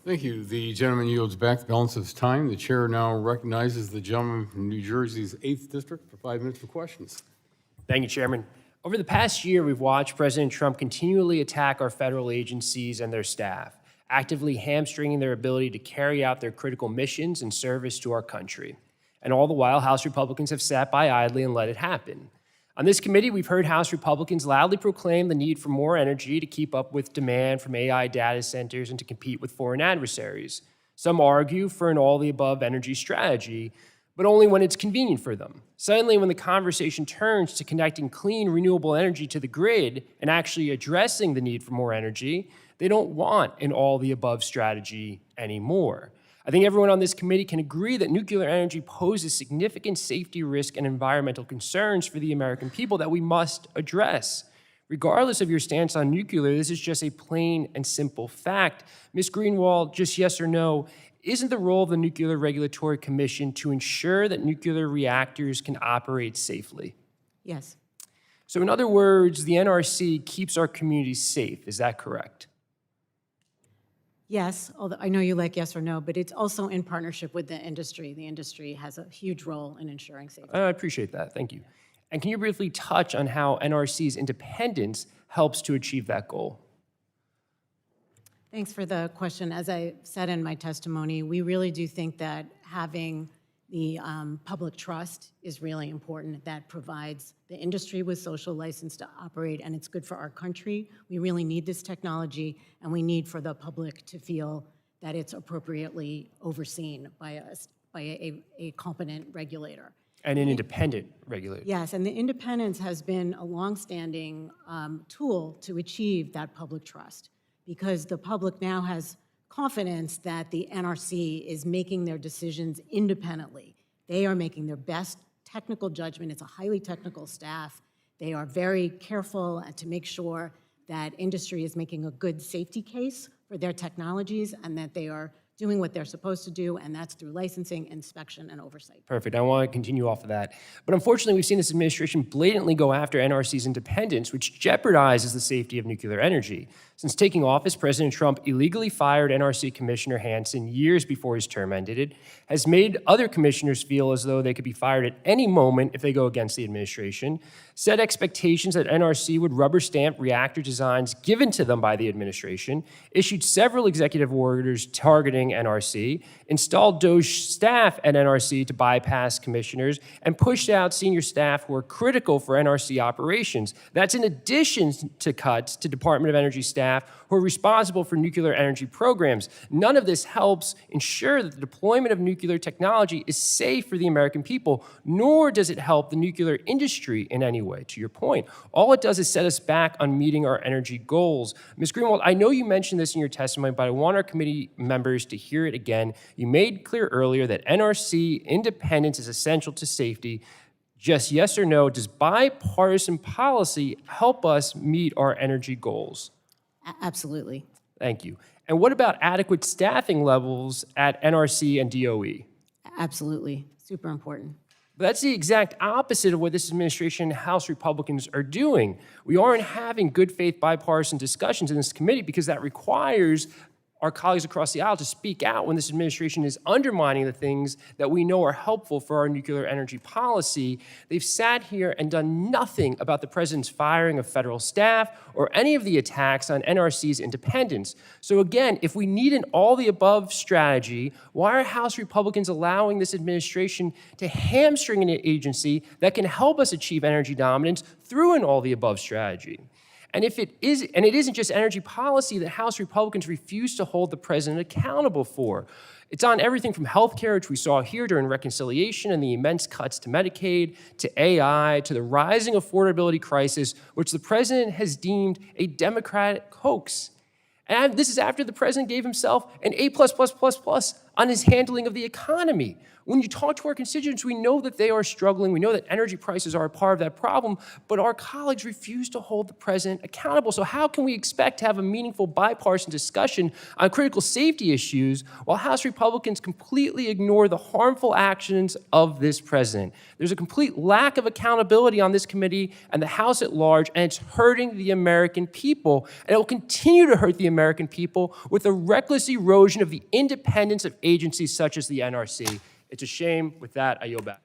Thank you. The gentleman yields back the balance of his time. The chair now recognizes the gentleman from New Jersey's 8th District for 5 minutes for questions. Thank you, Chairman. Over the past year, we've watched President Trump continually attack our federal agencies and their staff, actively hamstringing their ability to carry out their critical missions and service to our country. And all the while, House Republicans have sat by idly and let it happen. On this committee, we've heard House Republicans loudly proclaim the need for more energy to keep up with demand from AI data centers and to compete with foreign adversaries. Some argue for an all-the-above energy strategy, but only when it's convenient for them. Suddenly, when the conversation turns to connecting clean, renewable energy to the grid and actually addressing the need for more energy, they don't want an all-the-above strategy anymore. I think everyone on this committee can agree that nuclear energy poses significant safety risk and environmental concerns for the American people that we must address. Regardless of your stance on nuclear, this is just a plain and simple fact. Ms. Greenwald, just yes or no, isn't the role of the Nuclear Regulatory Commission to ensure that nuclear reactors can operate safely? Yes. So in other words, the NRC keeps our communities safe, is that correct? Yes, although I know you like yes or no, but it's also in partnership with the industry. The industry has a huge role in ensuring safety. I appreciate that, thank you. And can you briefly touch on how NRC's independence helps to achieve that goal? Thanks for the question. As I said in my testimony, we really do think that having the public trust is really important. That provides the industry with social license to operate, and it's good for our country. We really need this technology, and we need for the public to feel that it's appropriately overseen by a competent regulator. And an independent regulator. Yes, and the independence has been a longstanding tool to achieve that public trust, because the public now has confidence that the NRC is making their decisions independently. They are making their best technical judgment. It's a highly technical staff. They are very careful to make sure that industry is making a good safety case for their technologies and that they are doing what they're supposed to do, and that's through licensing, inspection, and oversight. Perfect. I want to continue off of that. But unfortunately, we've seen this administration blatantly go after NRC's independence, which jeopardizes the safety of nuclear energy. Since taking office, President Trump illegally fired NRC Commissioner Hansen years before his term ended, has made other commissioners feel as though they could be fired at any moment if they go against the administration, set expectations that NRC would rubber stamp reactor designs given to them by the administration, issued several executive orders targeting NRC, installed Doge staff at NRC to bypass commissioners, and pushed out senior staff who are critical for NRC operations. That's in addition to cuts to Department of Energy staff who are responsible for nuclear energy programs. None of this helps ensure that the deployment of nuclear technology is safe for the American people, nor does it help the nuclear industry in any way, to your point. All it does is set us back on meeting our energy goals. Ms. Greenwald, I know you mentioned this in your testimony, but I want our committee members to hear it again. You made clear earlier that NRC independence is essential to safety. Just yes or no, does bipartisan policy help us meet our energy goals? Absolutely. Thank you. And what about adequate staffing levels at NRC and DOE? Absolutely. Super important. But that's the exact opposite of what this administration and House Republicans are doing. We aren't having good faith bipartisan discussions in this committee because that requires our colleagues across the aisle to speak out when this administration is undermining the things that we know are helpful for our nuclear energy policy. They've sat here and done nothing about the president's firing of federal staff or any of the attacks on NRC's independence. So again, if we need an all-the-above strategy, why are House Republicans allowing this administration to hamstring an agency that can help us achieve energy dominance through an all-the-above strategy? And it isn't just energy policy that House Republicans refuse to hold the president accountable for. It's on everything from healthcare, which we saw here during reconciliation and the immense cuts to Medicaid, to AI, to the rising affordability crisis, which the president has deemed a Democratic hoax. And this is after the president gave himself an A+++ on his handling of the economy. When you talk to our constituents, we know that they are struggling. We know that energy prices are a part of that problem, but our colleagues refuse to hold the president accountable. So how can we expect to have a meaningful bipartisan discussion on critical safety issues while House Republicans completely ignore the harmful actions of this president? There's a complete lack of accountability on this committee and the House at large, and it's hurting the American people, and it will continue to hurt the American American people with a reckless erosion of the independence of agencies such as the NRC. It's a shame. With that, I yield back.